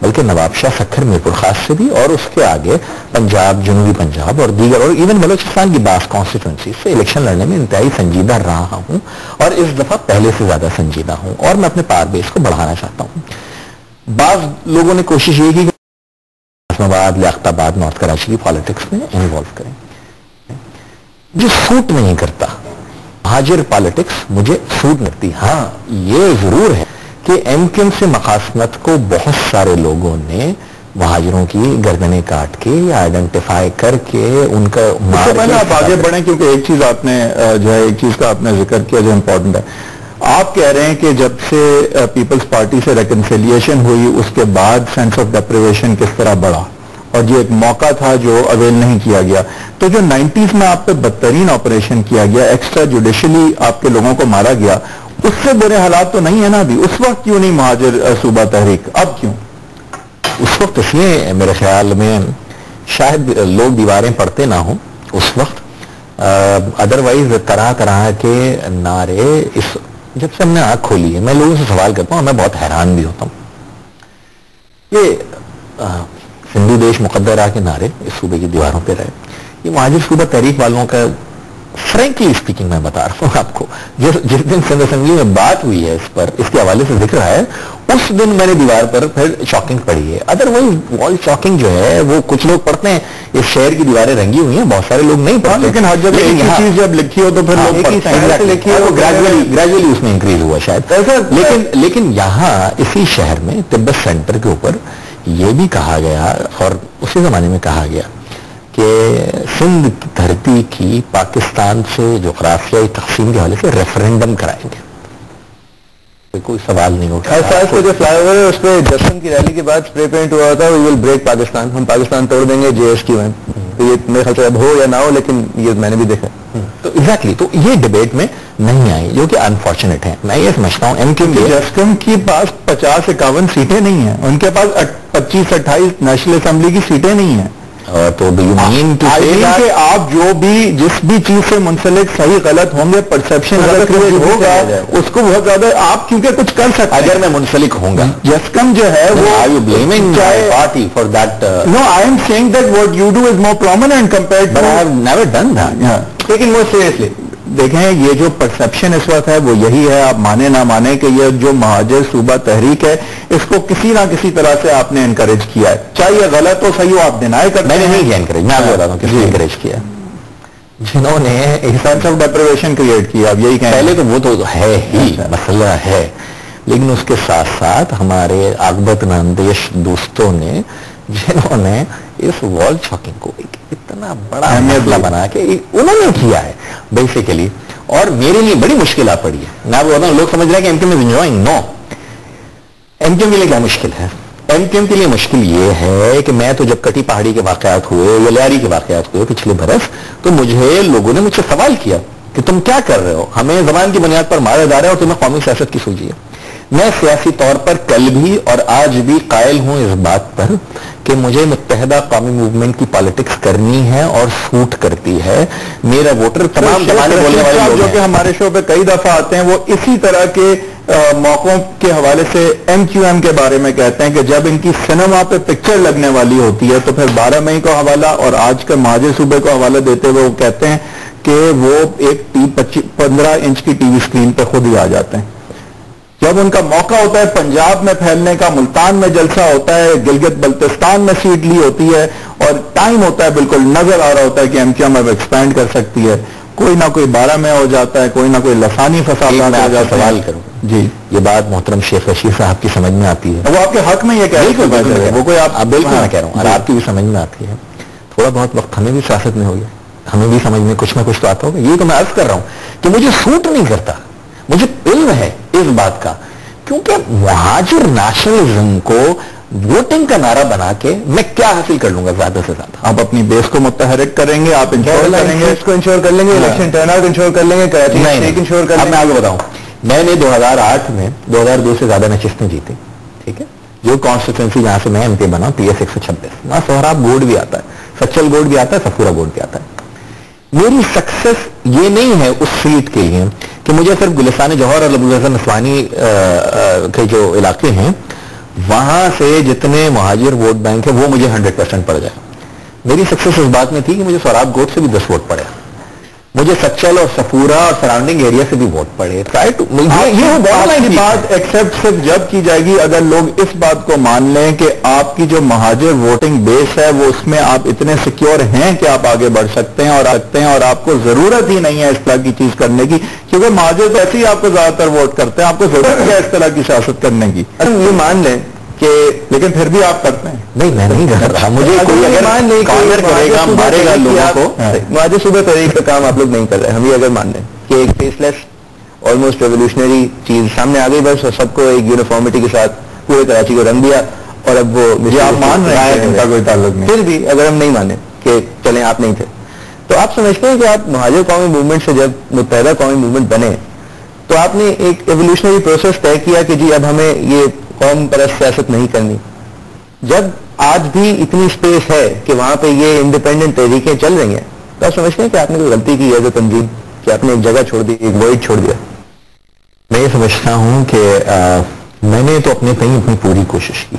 بلکہ نواب شاہ سکھر میرپور خاص سے بھی، اور اس کے آگے پنجاب، جنوبی پنجاب اور دیگر اور ایون بلوچستان کی بعض کانسٹیٹوئنسی سے الیکشن لڑنے میں انتہائی سنجیدہ رہا ہوں، اور اس دفعہ پہلے سے زیادہ سنجیدہ ہوں، اور میں اپنے پاور بیس کو بڑھانا چاہتا ہوں. بعض لوگوں نے کوشش یہ کی کہ اسلام آباد، لیاقت آباد، نارتھ کراچی کی پالیٹکس میں انوالو کریں، جو سوٹ نہیں کرتا. مہاجر پالیٹکس مجھے سوٹ کرتی. ہاں یہ ضرور ہے کہ ایم کیو ایم سے مخاصمت کو بہت سارے لوگوں نے مہاجروں کی گردنیں کاٹ کے یا آئیڈینٹیفائی کر کے ان کا پہلے آپ آگے بڑھیں، کیونکہ ایک چیز آپ نے جو ہے ایک چیز کا آپ نے ذکر کیا جو امپورٹنٹ ہے. آپ کہہ رہے ہیں کہ جب سے پیپلز پارٹی سے ریکنسیلیشن ہوئی اس کے بعد سینس آف ڈیپریویشن کس طرح بڑھا، اور یہ ایک موقع تھا جو اویل نہیں کیا گیا. تو جو 90s میں آپ پہ بدترین آپریشن کیا گیا، ایکسٹرا جوڈیشلی آپ کے لوگوں کو مارا گیا، اس سے برے حالات تو نہیں ہے نا ابھی؟ اس وقت کیوں نہیں مہاجر صوبہ تحریک، اب کیوں؟ اس وقت اس لیے میرے خیال میں شاید لوگ دیواریں پڑھتے نہ ہوں اس وقت، ادروائز طرح طرح کے نعرے. اس جب سے ہم نے آنکھ کھولی ہے میں لوگوں سے سوال کرتا ہوں، میں بہت حیران بھی ہوتا ہوں. یہ سندھو دیش مقدرہ کے نعرے اس صوبے کی دیواروں پہ رہے. یہ مہاجر صوبہ تحریک والوں کا فرینکلی اسپیکنگ میں بتا رہا ہوں آپ کو، جس دن سندھ اسمبلی میں بات ہوئی ہے اس پر، اس کے حوالے سے ذکر ہے، اس دن میں نے دیوار پر پھر شاکنگ پڑھی ہے. ادروائز وال شاکنگ جو ہے وہ کچھ لوگ پڑھتے ہیں، اس شہر کی دیواریں رنگی ہوئی ہیں، بہت سارے لوگ نہیں پڑھتے. لیکن ہر جگہ ایک ہی چیز جب لکھی ہو تو پھر لوگ پڑھتے ہیں، گریجولی اس میں انکریز ہوا شاید. لیکن یہاں اسی شہر میں تبت سینٹر کے اوپر یہ بھی کہا گیا، اور اسی زمانے میں کہا گیا کہ سندھ کی دھرتی کی پاکستان سے جغرافیائی تقسیم کے حوالے سے ریفرنڈم کرائیں گے. کوئی سوال نہیں ہوگا. ایسا جو فلائی اوور ہے اس پہ جسٹن کی ریلی کے بعد اسپرے پینٹ ہوا تھا، وی ول بریک پاکستان، ہم پاکستان توڑ دیں گے جے ایس کیو ایم. تو یہ میرے خیال سے اب ہو یا نہ ہو، لیکن یہ میں نے بھی دیکھا. تو ایگزیکٹلی تو یہ ڈبیٹ میں نہیں آئی، جو کہ انفارچونیٹ ہے. میں یہ سمجھتا ہوں ایم کیو ایم جسٹن کے پاس 50-51 سیٹیں نہیں ہیں، ان کے پاس 25-28 نیشنل اسمبلی کی سیٹیں نہیں ہیں. تو کہ آپ جو بھی جس بھی چیز سے منسلک صحیح غلط ہوں گے، پرسپشن ہوگا اس کو بہت زیادہ آپ کیونکہ کچھ کر سکتے. اگر میں منسلک ہوں گا، جسکم جو ہے وہ party for that. No I am seeing that what you do is more prominent compared to. I have never done that. لیکن وہ سیریسلی دیکھیں، یہ جو پرسپشن اس وقت ہے وہ یہی ہے، آپ مانے نہ مانے، کہ یہ جو مہاجر صوبہ تحریک ہے اس کو کسی نہ کسی طرح سے آپ نے انکریج کیا ہے، چاہے یہ غلط ہو صحیح ہو، آپ ڈینائی کرتے ہیں. میں نے نہیں کیا انکریج، میں آپ کو بتا رہا ہوں کس نے انکریج کیا، جنہوں نے سینس آف ڈیپریویشن کریٹ کیا. اب یہی کہیں پہلے تو وہ تو ہے ہی مسئلہ ہے، لیکن اس کے ساتھ ساتھ ہمارے عاقبت اندیش دوستوں نے جنہوں نے اس وال چاکنگ کو اتنا بڑا مسئلہ بنا کے انہوں نے کیا ہے بیسیکلی. اور میرے لیے بڑی مشکلات پڑی ہے. میں آپ کو بتاؤں، لوگ سمجھ رہے ہیں کہ M Q M is enjoying. No, M Q M کے لیے کیا مشکل ہے؟ ایم کیو ایم کے لیے مشکل یہ ہے کہ میں تو جب کٹی پہاڑی کے واقعات ہوئے یا لیاری کے واقعات ہوئے پچھلے برس، تو مجھے لوگوں نے مجھ سے سوال کیا کہ تم کیا کر رہے ہو، ہمیں زبان کی بنیاد پر مارا جا رہا ہے اور تمہیں قومی سیاست کی سوچی ہے. میں سیاسی طور پر کل بھی اور آج بھی قائل ہوں اس بات پر کہ مجھے متحدہ قومی موومنٹ کی پالیٹکس کرنی ہے اور سوٹ کرتی ہے. میرا ووٹر تمام زبانیں بولنے والے لوگ جو کہ ہمارے شو پہ کئی دفعہ آتے ہیں، وہ اسی طرح کے موقعوں کے حوالے سے ایم کیو ایم کے بارے میں کہتے ہیں کہ جب ان کی سنیما پہ پکچر لگنے والی ہوتی ہے تو پھر 12 مئی کو حوالہ اور آج کے مہاجر صوبے کو حوالہ دیتے ہوئے وہ کہتے ہیں کہ وہ ایک 15 انچ کی ٹی وی اسکرین پہ خود ہی آ جاتے ہیں. جب ان کا موقع ہوتا ہے پنجاب میں پھیلنے کا، ملتان میں جلسہ ہوتا ہے، گلگت بلتستان میں سیٹ لی ہوتی ہے، اور ٹائم ہوتا ہے بالکل نظر آ رہا ہوتا ہے کہ ایم کیو ایم اب ایکسپینڈ کر سکتی ہے، کوئی نہ کوئی 12 میں ہو جاتا ہے، کوئی نہ کوئی لسانی فسادات ہو جاتا ہے. سوال کروں جی، یہ بات محترم شیخ رشید صاحب کی سمجھ میں آتی ہے؟ وہ آپ کے حق میں یہ کہہ رہے ہیں، وہ کوئی آپ بالکل میں کہہ رہا ہوں، اور آپ کی بھی سمجھ میں آتی ہے. تھوڑا بہت وقت ہمیں بھی سیاست میں ہو گیا، ہمیں بھی سمجھ میں کچھ نہ کچھ تو آتا ہوگا. یہ تو میں عرض کر رہا ہوں کہ مجھے سوٹ نہیں کرتا. مجھے علم ہے اس بات کا، کیونکہ مہاجر نیشنلزم کو ووٹنگ کا نعرہ بنا کے میں کیا حاصل کر لوں گا زیادہ سے زیادہ؟ آپ اپنی بیس کو متحرک کریں گے، آپ انشور کریں گے، اس کو انشور کر لیں گے، الیکشن ٹرن آؤٹ انشور کر لیں گے، کراچی انشور کر لیں گے. اب میں آگے بتاؤں، میں نے 2008 میں 2002 سے زیادہ نشستیں جیتی، ٹھیک ہے، جو کانسٹیٹوئنسی جہاں سے میں ایم پی بنا پی ایس 126 وہاں سہراب گوڈ بھی آتا ہے، سچل گوڈ بھی آتا ہے، سفورہ گوڈ بھی آتا ہے. میری سکسس یہ نہیں ہے اس سیٹ کے لیے کہ مجھے صرف گلستان جوہر اور ابوالحسن نسوانی کے جو علاقے ہیں وہاں سے جتنے مہاجر ووٹ بینک ہے وہ مجھے 100% پڑ جائے. میری سکسیس اس بات میں تھی کہ مجھے سوراب گوٹ سے بھی 10 ووٹ پڑے, مجھے سچل اور سفورا اور سراؤنڈنگ ایریا سے بھی ووٹ پڑے. یہ بات ایکسپٹ صرف جب کی جائے گی اگر لوگ اس بات کو مان لیں کہ آپ کی جو مہاجر ووٹنگ بیس ہے وہ اس میں آپ اتنے سیکیور ہیں کہ آپ آگے بڑھ سکتے ہیں اور رکھتے ہیں, اور آپ کو ضرورت ہی نہیں ہے اس طرح کی چیز کرنے کی, کیونکہ مہاجر تو ایسے ہی آپ کو زیادہ تر ووٹ کرتے ہیں, آپ کو ضرورت ہے اس طرح کی سیاست کرنے کی. یہ مان لیں کہ لیکن پھر بھی آپ کرتے ہیں. نہیں, میں نہیں کر رہا. مجھے کوئی اگر کرے گا مارے گا لوگوں کو, مہاجر صوبہ تحریک کا کام آپ لوگ نہیں کر رہے. ہم یہ اگر مان لیں کہ ایک فیس لیس آلموسٹ ریولیوشنری چیز سامنے آ گئی, بس سب کو ایک یونیفارمٹی کے ساتھ پورے کراچی کو رنگ دیا, اور اب وہ آپ مان رہے ہیں ان کا کوئی تعلق نہیں. پھر بھی اگر ہم نہیں مانیں کہ چلیں آپ نہیں تھے, تو آپ سمجھتے ہیں کہ آپ مہاجر قومی موومنٹ سے جب متحدہ قومی موومنٹ بنے تو آپ نے ایک ایولیوشنری پروسیس طے کیا کہ جی اب ہمیں یہ قوم پرست سیاست نہیں کرنی, جب آج بھی اتنی اسپیس ہے کہ وہاں پہ یہ انڈیپینڈنٹ تحریکیں چل رہی ہیں, تو آپ سمجھتے ہیں کہ آپ نے کوئی غلطی کی ایز اے تنظیم کہ آپ نے ایک جگہ چھوڑ دی, ایک وائڈ چھوڑ دیا؟ میں یہ سمجھتا ہوں کہ میں نے تو اپنے کہیں اپنی پوری کوشش کی,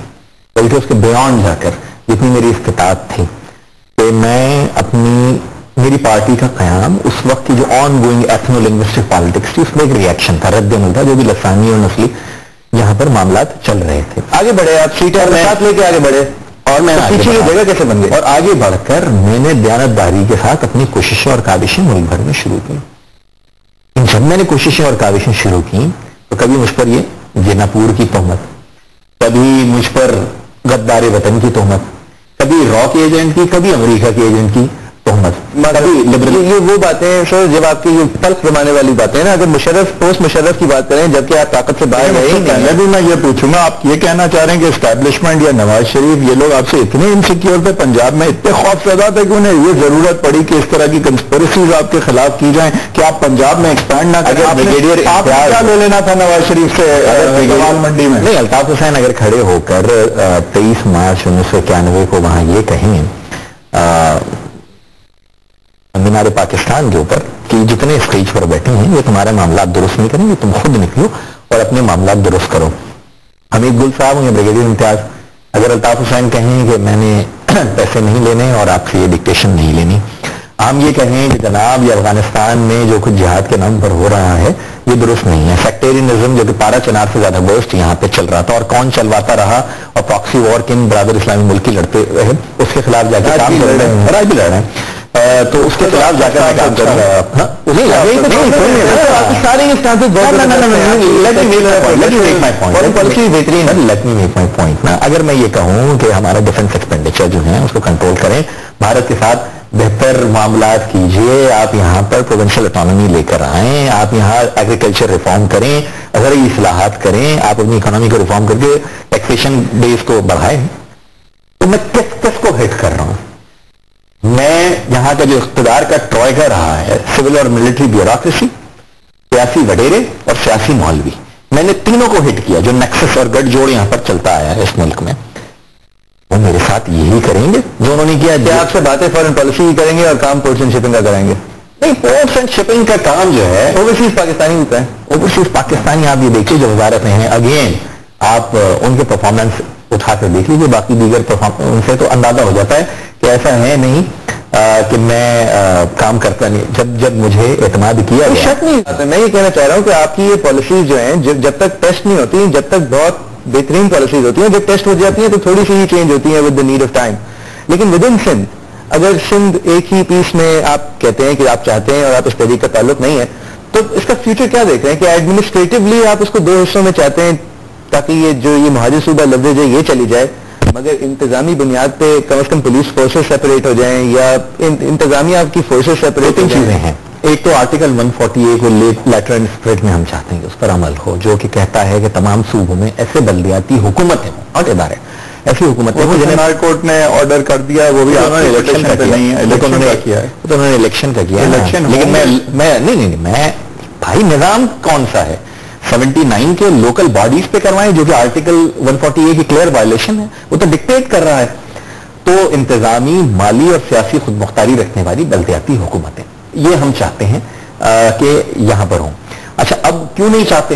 بلکہ اس کے بیانڈ جا کر جتنی میری استطاعت تھی کہ میں میری پارٹی کا قیام اس وقت کی جو on going ethno linguistic politics تھی اس میں ایک ریئیکشن تھا, رد عمل تھا, جو بھی لسانی اور نسلی یہاں پر معاملات چل رہے تھے. آگے بڑھے آپ سیٹیں ساتھ لے کے آگے بڑھے, اور میں پیچھے یہ جگہ کیسے بن گئی؟ اور آگے بڑھ کر میں نے دیانتداری کے ساتھ اپنی کوششیں اور کاوشیں ملک بھر میں شروع کی. جب میں نے کوششیں اور کاوشیں شروع کی تو کبھی مجھ پر یہ جناپور کی تہمت, کبھی مجھ پر غدار وطن کی تہمت, کبھی راک ایجنٹ کی, کبھی امریکہ کے ایجنٹ کی تہمت, یہ وہ باتیں سر جب آپ کی یہ تلخ زمانے والی باتیں نا, اگر مشرف پوسٹ مشرف کی بات کریں جبکہ آپ طاقت سے باہر رہے, پہلے بھی میں یہ پوچھوں گا, آپ یہ کہنا چاہ رہے ہیں کہ اسٹیبلشمنٹ یا نواز شریف یہ لوگ آپ سے اتنے انسیکیور تھے, پنجاب میں اتنے خوف زدہ تھے کہ انہیں یہ ضرورت پڑی کہ اس طرح کی کنسپریسیز آپ کے خلاف کی جائیں کہ آپ پنجاب میں ایکسپینڈ نہ کریں؟ آپ کیا لے لینا تھا نواز شریف سے جوال منڈی میں؟ نہیں, الطاف حسین اگر کھڑے ہو کر 23 مارچ 1991 کو وہاں یہ کہیں مینار پاکستان کے اوپر کہ جتنے اسٹیج پر بیٹھے ہیں یہ تمہارے معاملات درست نہیں کریں گے, تم خود نکلو اور اپنے معاملات درست کرو. حمید گل صاحب یا بریگیڈیئر امتیاز اگر الطاف حسین کہیں کہ میں نے پیسے نہیں لینے اور آپ سے یہ ڈکٹیشن نہیں لینی, ہم یہ کہیں کہ جناب یہ افغانستان میں جو کچھ جہاد کے نام پر ہو رہا ہے یہ درست نہیں ہے, سیکٹیرینزم جو کہ پارا چنار سے زیادہ گوشت یہاں پہ چل رہا تھا, اور کون چلواتا رہا اور پراکسی وار کن برادر اسلامی ملکی لڑتے رہے اس کے خلاف جا کے کام کر رہے ہیں, اور آج بھی لڑ رہے ہیں, تو اس کے خلاف جا کر میں کام کروں گا. اگر میں یہ کہوں کہ ہمارا ڈیفنس ایکسپینڈیچر جو ہے اس کو کنٹرول کریں, بھارت کے ساتھ بہتر معاملات کیجئے, آپ یہاں پر پروونشل اٹانومی لے کر آئیں, آپ یہاں ایگریکلچر ریفارم کریں, زرعی اصلاحات کریں, آپ اپنی اکانومی کو ریفارم کر کے ٹیکسیشن بیس کو بڑھائیں, تو میں کس کو ہٹ کر رہا ہوں؟ میں یہاں کا جو اقتدار کا ٹروئیکا رہا ہے, سول اور ملٹری بیوروکریسی, سیاسی وڈیرے اور سیاسی مولوی, میں نے تینوں کو ہٹ کیا. جو نیکسس اور گٹھ جوڑ یہاں پر چلتا آیا ہے اس ملک میں, وہ میرے ساتھ یہی کریں گے جو انہوں نے کیا. آپ سے باتیں فارن پالیسی کریں گے اور کام پورٹس اینڈ شپنگ کا کریں گے؟ نہیں, پورٹس اینڈ شپنگ کا کام جو ہے اوورسیز پاکستانی ہوتا ہے. اوورسیز پاکستانی آپ یہ دیکھیے جو وزارتیں ہیں, اگین آپ ان کے پرفارمنس اٹھا کر دیکھ لیجیے, باقی دیگر پرفارمنس سے تو اندازہ ہو جاتا ہے کہ ایسا ہے نہیں کہ میں کام کرتا نہیں. جب مجھے اعتماد کیا گیا, شک نہیں, میں یہ کہنا چاہ رہا ہوں کہ آپ کی یہ پالیسیز جو ہیں جب تک ٹیسٹ نہیں ہوتی, جب تک بہت بہترین پالیسیز ہوتی ہیں, جب ٹیسٹ ہو جاتی ہیں تو تھوڑی سی ہی چینج ہوتی ہیں with the need of time. لیکن ود ان سندھ, اگر سندھ ایک ہی پیس میں آپ کہتے ہیں کہ آپ چاہتے ہیں اور آپ اس تحریک کا تعلق نہیں ہے, تو اس کا فیوچر کیا دیکھ رہے ہیں کہ ایڈمنسٹریٹولی آپ اس کو 2 حصوں میں چاہتے ہیں تاکہ یہ مہاجر صوبہ لفظ ہے یہ چلی جائے, مگر انتظامی بنیاد پہ کم از کم پولیس فورسز سیپریٹ ہو جائیں یا انتظامیہ آپ کی فورسز سیپریٹ ہو چیزیں ہیں. ایک تو آرٹیکل 148 کو لیٹر اینڈ اسپرٹ میں ہم چاہتے ہیں کہ اس پر عمل ہو, جو کہ کہتا ہے کہ تمام صوبوں میں ایسے بلدیاتی حکومتیں اور ادارے ایسی حکومتیں ہوں جنہیں ہائی کورٹ نے آرڈر کر دیا, وہ بھی انہوں نے الیکشن کا نہیں ہے, انہوں نے الیکشن کا کیا, لیکن میں نہیں, میں بھائی نظام کون سا ہے 79 کے لوکل باڈیز پہ کروائیں جو کہ آرٹیکل 148 کی کلیئر وائلیشن ہے, وہ تو ڈکٹیٹ کر رہا ہے. تو انتظامی, مالی اور سیاسی خود مختاری رکھنے والی بلدیاتی حکومتیں, یہ ہم چاہتے ہیں کہ یہاں پر ہوں. اچھا, اب کیوں نہیں چاہتے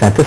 37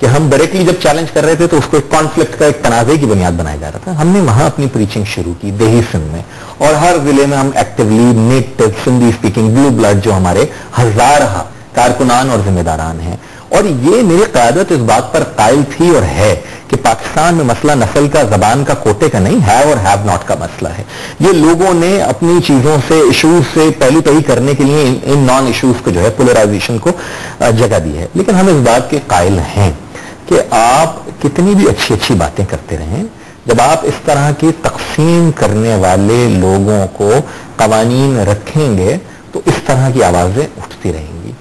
کہ ہم ڈائریکٹلی جب چیلنج کر رہے تھے تو اس کو ایک کانفلکٹ کا ایک تنازع کی بنیاد بنایا جا رہا تھا. ہم نے وہاں اپنی پریچنگ شروع کی دیہی سندھ میں, اور ہر ضلع میں ہم ایکٹیولی نیٹو سندھی اسپیکنگ بلو بلڈ جو ہمارے ہزارہ کارکنان اور ذمہ داران ہیں, اور یہ میری قیادت اس بات پر قائل تھی اور ہے کہ پاکستان میں مسئلہ نسل کا, زبان کا, کوٹے کا نہیں, ہیو اور ہیو ناٹ کا مسئلہ ہے. یہ لوگوں نے اپنی چیزوں سے, ایشوز سے پہلو پہی کرنے کے لیے ان نان ایشوز کو جو ہے پولرائزیشن کو جگہ دی ہے. لیکن ہم اس بات کے قائل ہیں کہ آپ کتنی بھی اچھی اچھی باتیں کرتے رہیں, جب آپ اس طرح کی تقسیم کرنے والے لوگوں کو قوانین رکھیں گے تو اس طرح کی آوازیں اٹھتی رہیں گی.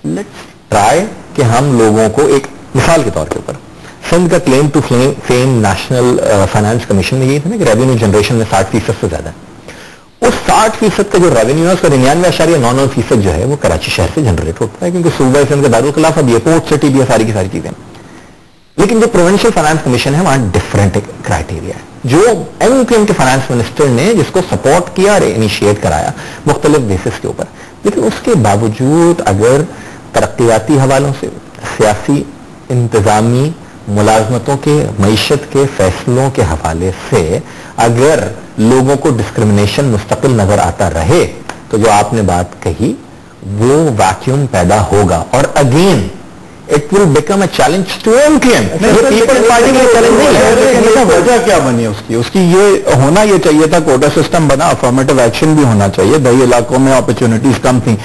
لیٹس ٹرائی کہ ہم لوگوں کو, ایک مثال کے طور کے اوپر سندھ کا claim to fame national finance commission میں یہ تھا نا کہ ریونیو جنریشن میں 60% سے زیادہ ہے. اس 60% کا جو ریونیو ہے اس کا 99.99% جو ہے وہ کراچی شہر سے جنریٹ ہوتا ہے, کیونکہ صوبہ سندھ کا دارالخلافہ بھی ہے, پورٹ سٹی بھی ہے, ساری کی ساری چیزیں. لیکن جو پروونشل فائنانس کمیشن ہے وہاں ڈفرینٹ کرائٹیریا ہے, جو ایم کیو ایم کے فائنانس منسٹر نے جس کو سپورٹ کیا اور انیشیٹ کرایا مختلف بیسس کے اوپر. لیکن اس کے باوجود اگر ترقیاتی حوالوں سے, سیاسی, انتظامی, ملازمتوں کے, معیشت کے فیصلوں کے حوالے سے اگر لوگوں کو ڈسکرمنیشن مستقل نظر آتا رہے تو جو آپ نے بات کہی وہ ویکیوم پیدا ہوگا, اور again it will become a challenge to M Q M. Peoples Party کا چیلنج نہیں ہے. وجہ کیا بنی اس کی یہ ہونا یہ چاہیے تھا, کوٹا سسٹم بنا, افرمیٹو ایکشن بھی ہونا چاہیے, دیہی علاقوں میں اپرچونٹیز کم تھیں,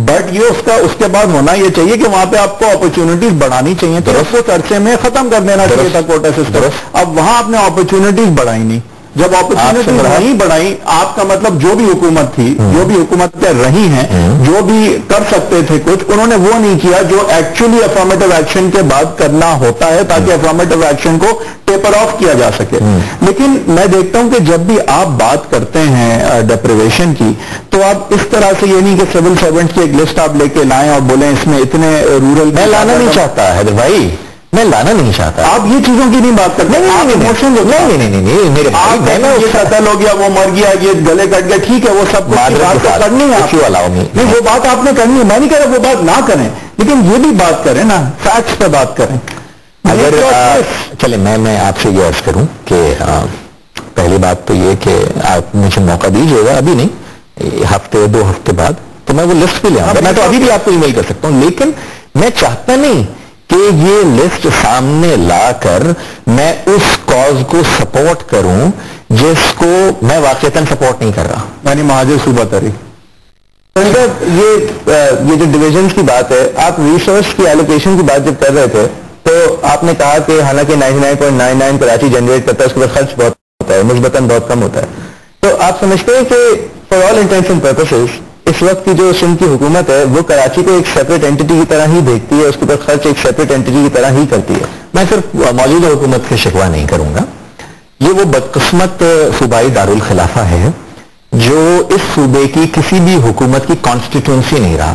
بٹ یہ اس کے بعد ہونا یہ چاہیے کہ وہاں پہ آپ کو اپرچونٹیز بڑھانی چاہیے, تو اس کو عرصے میں ختم کر دینا چاہیے تھا کوٹا سسٹم. اب وہاں آپ نے اپرچونٹیز بڑھائی نہیں. جب اپرچونٹی نہیں بڑھائی, آپ کا مطلب جو بھی حکومت تھی, جو بھی حکومتیں رہی ہیں, جو بھی کر سکتے تھے کچھ, انہوں نے وہ نہیں کیا جو ایکچولی افرمیٹو ایکشن کے بعد کرنا ہوتا ہے تاکہ افرمیٹو ایکشن کو ٹیپر آف کیا جا سکے. لیکن میں دیکھتا ہوں کہ جب بھی آپ بات کرتے ہیں ڈیپریویشن کی, تو آپ اس طرح سے یہ نہیں کہ سول سرونٹس کی ایک لسٹ آپ لے کے لائیں اور بولیں اس میں اتنے رورل. میں لانا نہیں چاہتا حیدر بھائی, میں لانا نہیں چاہتا. آپ یہ چیزوں کی نہیں بات کرتے, یہ قتل ہو گیا, وہ مر گیا, یہ گلے کٹ گیا, ٹھیک ہے, وہ سب بات کرنی ہے, نہیں وہ بات آپ نے کرنی ہے, میں نہیں کہہ رہا وہ بات نہ کریں, لیکن یہ بھی بات کریں نا, فیکٹس پہ بات کریں. اگر چلے میں آپ سے یہ عرض کروں کہ پہلی بات تو یہ کہ آپ مجھے موقع دیجیے گا, ابھی نہیں, ہفتے 2 ہفتے بعد, تو میں وہ لسٹ بھی لے آؤں گا. میں تو ابھی بھی آپ کو ای میل کر سکتا ہوں, لیکن میں چاہتا نہیں کہ یہ لسٹ سامنے لا کر میں اس کاز کو سپورٹ کروں جس کو میں واقعتاً سپورٹ نہیں کر رہا. یعنی مہاجر صوبہ تحریک. یہ جو ڈویژنز کی بات ہے, آپ ریسورس کی ایلوکیشن کی بات جب کر رہے تھے تو آپ نے کہا کہ حالانکہ 99.99 کراچی جنریٹ کرتا ہے, اس کے بعد خرچ بہت ہوتا ہے, مثبتاً بہت کم ہوتا ہے. تو آپ سمجھتے ہیں کہ فار آل انٹینٹس اینڈ پرپسز اس وقت کی جو سندھ کی حکومت ہے وہ کراچی کو ایک سیپریٹ اینٹی کی طرح ہی دیکھتی ہے, اس کے اوپر خرچ ایک سیپریٹ اینٹی کی طرح ہی کرتی ہے؟ میں صرف موجودہ حکومت سے شکوہ نہیں کروں گا. یہ وہ بدقسمت صوبائی دارالخلافہ ہے جو اس صوبے کی کسی بھی حکومت کی کانسٹیٹوئنسی نہیں رہا.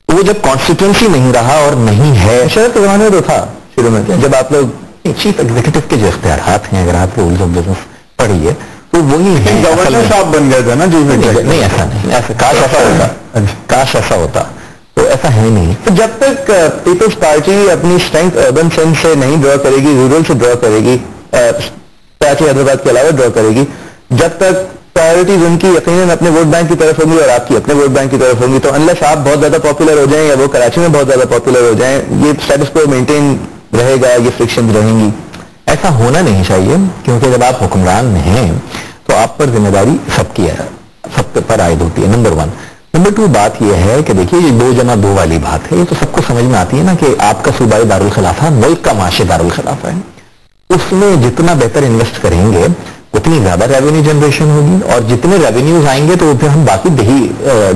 وہ جب کانسٹیٹوئنسی نہیں رہا اور نہیں ہے, شرط کے زمانے تو تھا شروع میں, جب آپ لوگ چیف ایگزیکٹو کے جو اختیارات ہیں, اگر آپ رولز آف بزنس پڑھیے تو وہی ہے. گورنر صاحب بن گئے تھے نا چیف ایگزیکٹو. نہیں ایسا نہیں, ایسا کاش ایسا ہوتا, تو ایسا ہے نہیں. جب تک پیپلز پارٹی اپنی اسٹرینتھ اربن سندھ سے نہیں ڈرا کرے گی, رورل سے ڈرا کرے گی, کراچی حیدرآباد کے علاوہ ڈرا کرے گی, جب تک پرائرٹیز ان کی یقیناً اپنے ووٹ بینک کی طرف ہوں گی اور آپ کی اپنے ووٹ بینک کی طرف ہوں گی, تو انلیس آپ بہت زیادہ پاپولر ہو جائیں یا وہ کراچی میں بہت زیادہ پاپولر ہو جائیں, یہ اسٹیٹس کو مینٹین رہے گا, یہ فرکشن رہیں گی. ایسا ہونا نہیں چاہیے, کیونکہ جب آپ حکمران میں ہیں تو آپ پر ذمہ داری سب کی ہے, سب پر عائد ہوتی ہے, نمبر 1. نمبر 2 بات یہ ہے کہ دیکھیے یہ 2 جمع 2 والی بات ہے, یہ تو سب کو سمجھ میں آتی ہے نا کہ آپ کا صوبائی دارالخلافہ ملک کا معاشی دارالخلافہ ہے. اس میں جتنا بہتر انویسٹ کریں گے اتنی زیادہ ریونیو جنریشن ہوگی, اور جتنے ریونیوز آئیں گے تو پھر ہم باقی دیہی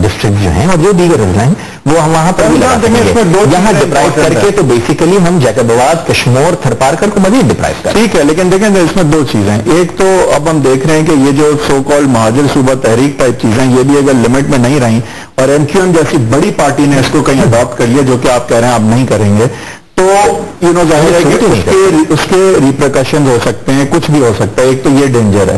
ڈسٹرکٹ جو ہیں اور جو دیگر اضلاع ہیں وہ ہم وہاں پر بھی لگا سکیں گے. یہاں ڈپرائیو کر کے تو بیسیکلی ہم جیکب آباد, کشمور, تھرپارکر کو مزید ڈپرائیو کریں. ٹھیک ہے, لیکن دیکھیں اس میں 2 چیزیں. ایک تو اب ہم دیکھ رہے ہیں کہ یہ جو سو کال مہاجر صوبہ تحریک ٹائپ چیزیں, یہ بھی اگر لمٹ میں نہیں رہیں اور ایم کیو ایم جیسی بڑی پارٹی نے اس کو کہیں اڈاپٹ کر لیا, جو کہ آپ کہہ رہے ہیں آپ نہیں کریں گے, تو ظاہر ہے کہ اس کے ریپریکشن ہو سکتے ہیں, کچھ بھی ہو سکتا ہے. ایک تو یہ ڈینجر ہے.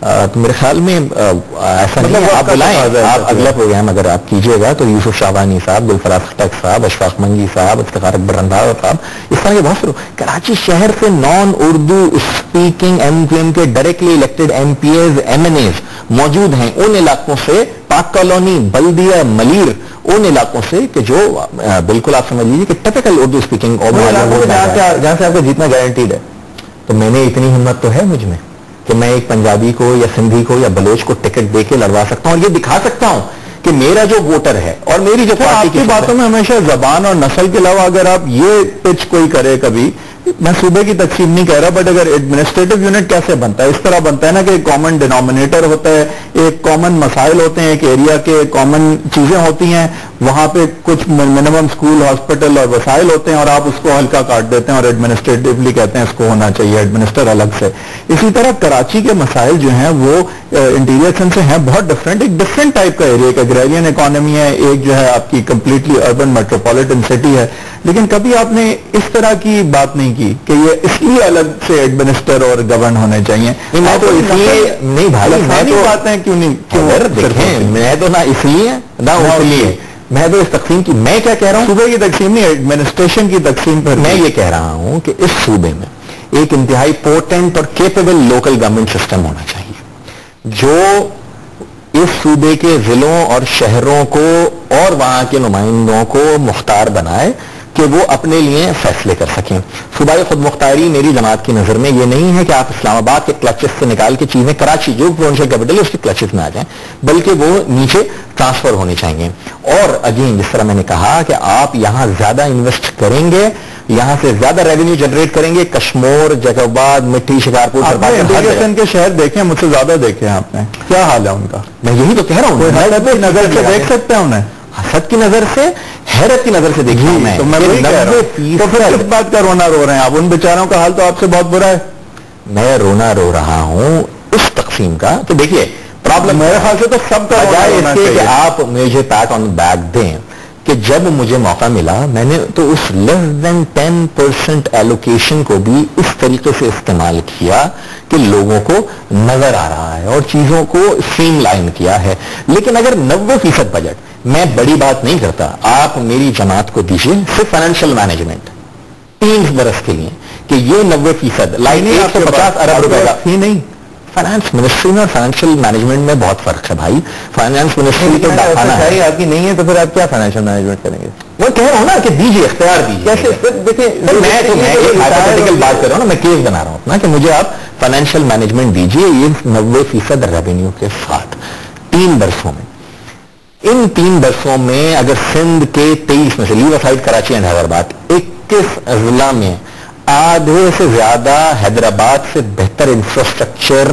تو میرے خیال میں ایسا نہیں ہے. آپ بلائیں, آپ اگلا پروگرام اگر آپ کیجیے گا تو یوسف شاہوانی صاحب, گلفراز خٹک صاحب, اشفاق منگی صاحب, افتخار اکبر رنداوا صاحب, اس طرح کے بہت سے. کراچی شہر سے non Urdu speaking M Q M کے directly elected MPAs, MNAs موجود ہیں ان علاقوں سے, پاک کالونی, بلدیہ, ملیر, ان علاقوں سے کہ جو بالکل آپ سمجھ لیجیے کہ ٹپیکل اردو اسپیکنگ جہاں سے آپ کو جیتنا گارنٹیڈ ہے. تو میں نے اتنی ہمت تو ہے مجھ میں کہ میں ایک پنجابی کو یا سندھی کو یا بلوچ کو ٹکٹ دے کے لڑوا سکتا ہوں اور یہ دکھا سکتا ہوں کہ میرا جو ووٹر ہے اور میری جو پارٹی کی باتوں میں ہمیشہ زبان اور نسل کے علاوہ اگر آپ یہ پچ کوئی کرے کبھی, میں صوبے کی تقسیم نہیں کہہ رہا, بٹ اگر ایڈمنسٹریٹو یونٹ کیسے بنتا ہے, اس طرح بنتا ہے نا کہ ایک کامن ڈینومینیٹر ہوتا ہے, ایک کامن مسائل ہوتے ہیں, ایک ایریا کے کامن چیزیں ہوتی ہیں, وہاں پہ کچھ منیمم اسکول, ہاسپٹل اور وسائل ہوتے ہیں اور آپ اس کو ہلکا کاٹ دیتے ہیں اور ایڈمنسٹریٹولی کہتے ہیں اس کو ہونا چاہیے ایڈمنسٹر الگ سے. اسی طرح کراچی کے مسائل جو ہیں وہ انٹیریئر سندھ سے ہیں بہت ڈفرینٹ, ایک ڈفرینٹ ٹائپ کا ایریا, ایک ایگریرین اکانومی ہے, ایک جو ہے آپ کی کمپلیٹلی اربن میٹروپولیٹن سٹی ہے. لیکن کبھی آپ نے اس طرح کی بات نہیں کی کہ یہ اس لیے الگ سے ایڈمنسٹر اور گورن ہونے چاہیے. میں تو اس لیے نہیں بھائی, میں تو باتیں کیوں نہیں, میں تو نہ اس لیے نہ اس لیے, میں تو اس تقسیم کی, میں کیا کہہ رہا ہوں, صوبے کی تقسیم نہیں, ایڈمنسٹریشن کی تقسیم پر میں یہ کہہ رہا ہوں کہ اس صوبے میں ایک انتہائی پورٹنٹ اور کیپیبل لوکل گورنمنٹ سسٹم ہونا چاہیے جو اس صوبے کے ضلعوں اور شہروں کو اور وہاں کے نمائندوں کو مختار بنائے کہ وہ اپنے لیے فیصلے کر سکیں. صوبائی خود مختاری میری جماعت کی نظر میں یہ نہیں ہے کہ آپ اسلام آباد کے کلچز سے نکال کے چیزیں کراچی جو پروونشل کیپٹل ہے اس کے کلچز میں آ جائیں, بلکہ وہ نیچے ٹرانسفر ہونے چاہیے. اور اگین جس طرح میں نے کہا کہ آپ یہاں زیادہ انویسٹ کریں گے, یہاں سے زیادہ ریونیو جنریٹ کریں گے, کشمور, جیکوباد, مٹھی, شکارپور, کے شہر دیکھیں, مجھ سے زیادہ دیکھے ہیں آپ نے, کیا حال ہے ان کا؟ میں یہی تو کہہ رہا ہوں, نظر سے دیکھ سکتے ہیں انہیں, حسد کی نظر سے, حیرت کی نظر سے دیکھیے. تو پھر کس بات کا رونا رو رہے ہیں آپ؟ ان بیچاروں کا حال تو آپ سے بہت برا ہے. میں رونا رو رہا ہوں اس تقسیم کا کہ دیکھیے پرابلم میرے خیال سے تو سب کا اس کے کہ آپ مجھے پیٹ آن بیک دیں کہ جب مجھے موقع ملا میں نے تو اس لیس دین 10% ایلوکیشن کو بھی اس طریقے سے استعمال کیا کہ لوگوں کو نظر آ رہا ہے اور چیزوں کو اسٹریم لائن کیا ہے. لیکن اگر 90% بجٹ, میں بڑی بات نہیں کرتا, آپ میری جماعت کو دیجیے صرف فائنینشیل مینجمنٹ 3 برس کے لیے کہ یہ 90% لائن 150 ارب روپے کا ہی نہیں. فائنانس منسٹری میں اور فائنینشیل مینجمنٹ میں بہت فرق ہے بھائی. فائنانس منسٹری تو آپ کی نہیں ہے تو پھر آپ کیا فائنینشیل مینجمنٹ کریں گے؟ وہ کہہ رہا ہوں نا کہ دیجیے, اختیار دیجیے. دیکھیے میں ایک ہائپوتھیٹیکل بات کر رہا ہوں نا, میں کیس بنا رہا ہوں اپنا کہ مجھے آپ فائنینشیل مینجمنٹ دیجیے یہ 90% ریونیو کے ساتھ 3 برسوں میں. ان 3 برسوں میں اگر سندھ کے 23 میں سے لیو اسائڈ کراچی اینڈ حیدرآباد 21 اضلاع میں آدھے سے زیادہ حیدرآباد سے بہتر انفراسٹرکچر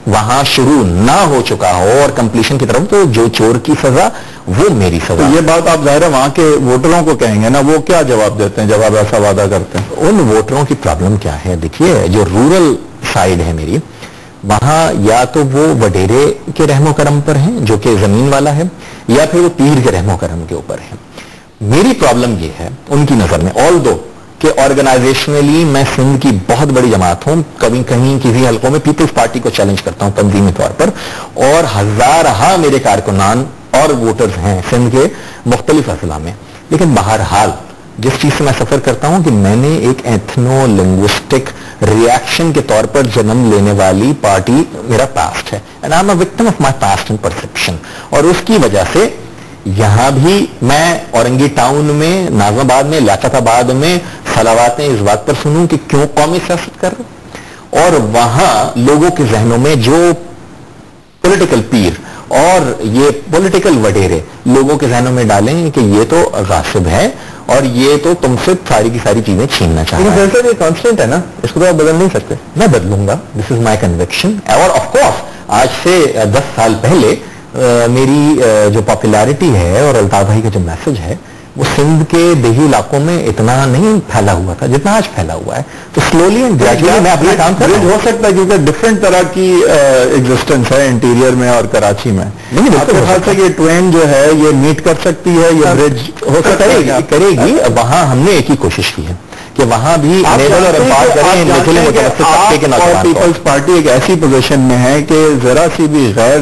وہاں شروع نہ ہو چکا ہو اور کمپلیشن کی طرف, تو جو چور کی سزا وہ میری سزا. یہ بات آپ ظاہر ہے وہاں کے ووٹروں کو کہیں گے نا, وہ کیا جواب دیتے ہیں جب آپ ایسا وعدہ کرتے ہیں؟ ان ووٹروں کی پرابلم کیا ہے, دیکھیے جو رورل سائڈ ہے میری, وہاں یا تو وہ وڈیرے کے رحم و کرم پر ہیں جو کہ زمین والا ہے, یا پھر وہ پیر کے رحم و کرم کے اوپر ہے. میری پرابلم یہ ہے ان کی نظر میں, آل دو کہ آرگنائزیشنلی میں سندھ کی بہت بڑی جماعت ہوں, کبھی کہیں کسی حلقوں میں پیپلز پارٹی کو چیلنج کرتا ہوں تنظیمی طور پر, اور ہزارہ میرے کارکنان اور ووٹرز ہیں سندھ کے مختلف اضلاع میں. لیکن بہرحال جس چیز سے میں سفر کرتا ہوں کہ میں نے ایک ایتھنو لنگوسٹک ریاکشن کے طور پر جنم لینے والی پارٹی میرا پاسٹ ہے, and I am a victim of my past and perception. اور اس کی وجہ سے یہاں بھی میں اورنگی ٹاؤن میں, ناظم آباد میں, لیاقت آباد میں صلواتیں اس بات پر سنوں کہ کیوں قومی سیاست کر رہے, اور وہاں لوگوں کے ذہنوں میں جو پولیٹیکل پیر اور یہ پولیٹیکل وڈیرے لوگوں کے ذہنوں میں ڈالیں کہ یہ تو غاصب ہے اور یہ تو تم سے ساری کی ساری چیزیں چھیننا چاہتے ہیں. یہ کانسٹنٹ ہے نا, اس کو تو آپ بدل نہیں سکتے. میں بدلوں گا, دس از مائی کنوکشن. اور آف کورس آج سے 10 سال پہلے میری جو پاپولیرٹی ہے اور الطاف بھائی کا جو میسج ہے وہ سندھ کے دیہی علاقوں میں اتنا نہیں پھیلا ہوا تھا جتنا آج پھیلا ہوا ہے. تو سلولی اینڈ گریجولی میں اپنا کام کر رہا ہوں. ہو سکتا ہے کیونکہ ڈفرینٹ طرح کی ایگزسٹنس ہے انٹیریئر میں اور کراچی میں. آپ کے خیال سے یہ ٹرین جو ہے یہ میٹ کر سکتی ہے, یہ برج کرے گی. وہاں ہم نے ایک ہی کوشش کی ہے کہ وہاں بھی انیبل اور امپاور کریں نچلے متوسط طبقے کے نوجوان. پیپلز پارٹی ایک ایسی پوزیشن میں ہے کہ ذرا سی بھی غیر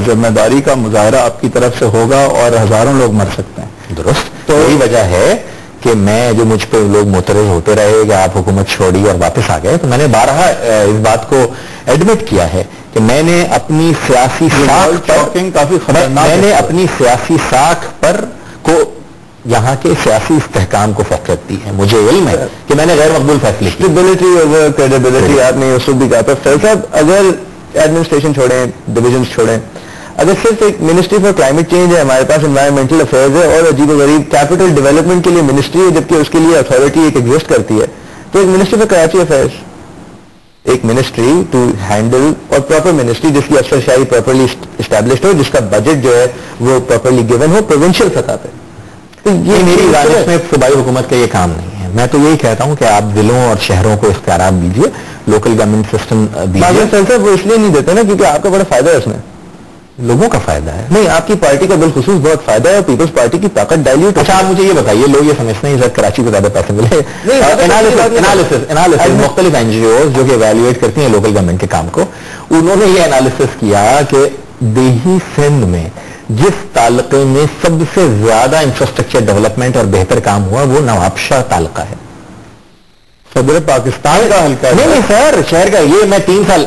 ذمہ داری کا مظاہرہ آپ کی طرف سے ہوگا اور ہزاروں لوگ مر سکتے ہیں. درست. تو یہی وجہ ہے کہ میں جو مجھ پہ لوگ معترض ہوتے رہے کہ آپ حکومت چھوڑی اور واپس آ گئے, تو میں نے بارہا اس بات کو ایڈمٹ کیا ہے کہ میں نے اپنی سیاسی ساکھ پر کو یہاں کے سیاسی استحکام کو فوقیت دی ہے. مجھے علم ہے کہ میں نے غیر مقبول فیصلے کی. کریڈیبلٹی آپ نے اس وقت بھی کہا تھا. فیض صاحب, اگر ایڈمنسٹریشن چھوڑیں, ڈویژنس چھوڑیں, اگر صرف ایک منسٹری فار کلائمیٹ چینج ہے, ہمارے پاس انوائرمنٹل افیئرز ہے, اور عجیب و غریب کیپٹل ڈیولپمنٹ کے لیے منسٹری ہے, جبکہ اس کے لیے اتھارٹی ایک ایگزسٹ کرتی ہے, تو ایک منسٹری فار کراچی افیئرز, ایک منسٹری ٹو ہینڈل, اور پراپر منسٹری جس کی افسر شاہی پراپرلی اسٹیبلشڈ ہو, جس کا بجٹ جو ہے وہ پراپرلی گیون ہو پروونشل سطح پہ. یہ میری دانش میں صوبائی حکومت کا یہ کام نہیں ہے. میں تو یہی کہتا ہوں کہ آپ ضلعوں اور شہروں کو اختیارات دیجیے, لوکل گورنمنٹ سسٹم دیجیے. صاحب وہ اس لیے نہیں دیتے نا کیونکہ آپ کا بڑا فائدہ ہے اس میں, لوگوں کا فائدہ ہے. نہیں, آپ کی پارٹی کا بالخصوص بہت فائدہ ہے, پیپلز پارٹی کی طاقت ڈائلیوٹ. اچھا, آپ مجھے یہ بتائیے, لوگ یہ سمجھتے ہیں سر کراچی کو زیادہ پیسے ملے. انالیسس مختلف این جی اوز جو کہ ایویلویٹ کرتی ہیں لوکل گورنمنٹ کے کام کو, انہوں نے یہ انالیسس کیا کہ دیہی سندھ میں جس تعلقے میں سب سے زیادہ انفراسٹرکچر ڈیولپمنٹ اور بہتر کام ہوا وہ نواب شاہ تعلقہ ہے. صدر پاکستان کا حلقہ. نہیں سر, شہر کا. یہ میں 3 سال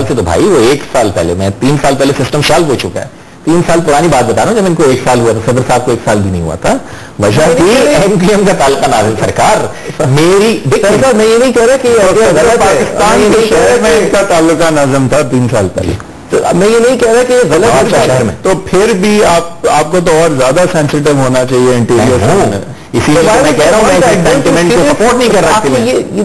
سے, تو بھائی وہ 1 سال پہلے, میں 3 سال پہلے سسٹم سالو ہو چکا ہے. 3 سال پرانی بات بتا رہا ہوں, جب ان کو 1 سال ہوا تھا, صدر صاحب کو 1 سال بھی نہیں ہوا تھا. وجہ تھی ایم پی ایم کا تعلقہ نازل سرکار. میری میں یہ نہیں کہہ رہا کہ پاکستان کے شہر میں ان کا تعلقہ نازم تھا 3 سال پہلے. میں یہ نہیں کہہ رہا کہ یہ غلط ہے شہر میں, تو پھر بھی آپ کو تو اور زیادہ سینسیٹیو ہونا چاہیے انٹیریئر. اسی لیے میں کہہ رہا ہوں میں سینٹیمنٹ کو سپورٹ نہیں کر رہا.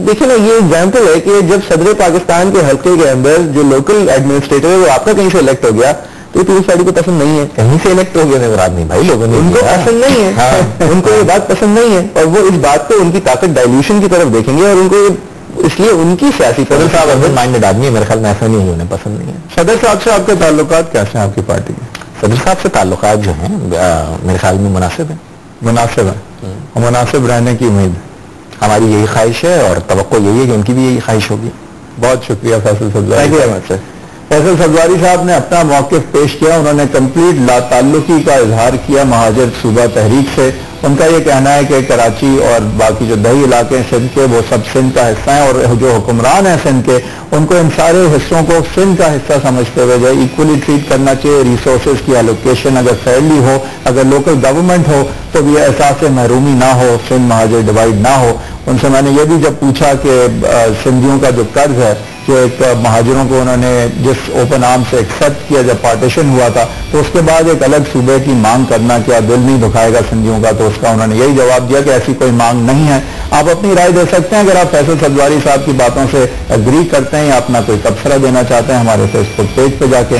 دیکھیں نا, یہ ایگزامپل ہے کہ جب صدر پاکستان کے حلقے کے اندر جو لوکل ایڈمنسٹریٹر ہے وہ آپ کا کہیں سے الیکٹ ہو گیا, تو پیپلز پارٹی کو پسند نہیں ہے. کہیں سے الیکٹ ہو گیا مراد نہیں بھائی, لوگوں نے ان کو پسند نہیں ہے, ان کو یہ بات پسند نہیں ہے, اور وہ اس بات کو ان کی طاقت ڈائلیوشن کی طرف دیکھیں گے, اور ان کو اس لیے ان کی سیاسی. صدر صاحب اربن مائنڈیڈ آدمی ہے, میرے خیال میں ایسا نہیں ہے, انہیں پسند نہیں ہے. صدر صاحب سے آپ کے تعلقات کیسے ہیں آپ کی پارٹی کے؟ صدر صاحب سے تعلقات جو ہیں میرے خیال میں مناسب ہیں. مناسب ہے, مناسب رہنے کی امید. ہماری یہی خواہش ہے اور توقع یہی ہے کہ ان کی بھی یہی خواہش ہوگی. بہت شکریہ فیصل صدواری. فیصل صدواری صاحب نے اپنا موقف پیش کیا, انہوں نے کمپلیٹ لا تعلقی کا اظہار کیا مہاجر صوبہ تحریک سے. ان کا یہ کہنا ہے کہ کراچی اور باقی جو دیہی علاقے ہیں سندھ کے, وہ سب سندھ کا حصہ ہیں, اور جو حکمران ہیں سندھ کے, ان کو ان سارے حصوں کو سندھ کا حصہ سمجھتے ہوئے جو ایکولی ٹریٹ کرنا چاہیے. ریسورسز کی الوکیشن اگر فیئرلی ہو, اگر لوکل گورنمنٹ ہو, تو بھی احساس محرومی نہ ہو, سندھ مہاجر ڈیوائڈ نہ ہو. ان سے میں نے یہ بھی جب پوچھا کہ سندھیوں کا جو قرض ہے, جو ایک مہاجروں کو انہوں نے جس اوپن آرم سے ایکسیپٹ کیا جب پارٹیشن ہوا تھا, تو اس کے بعد ایک الگ صوبے کی مانگ کرنا کیا دل نہیں دکھائے گا سندھیوں کا, تو اس کا انہوں نے یہی جواب دیا کہ ایسی کوئی مانگ نہیں ہے. آپ اپنی رائے دے سکتے ہیں اگر آپ فیصل صدواری صاحب کی باتوں سے اگری کرتے ہیں یا اپنا کوئی تبصرہ دینا چاہتے ہیں ہمارے فیس بک پیج پہ جا کے.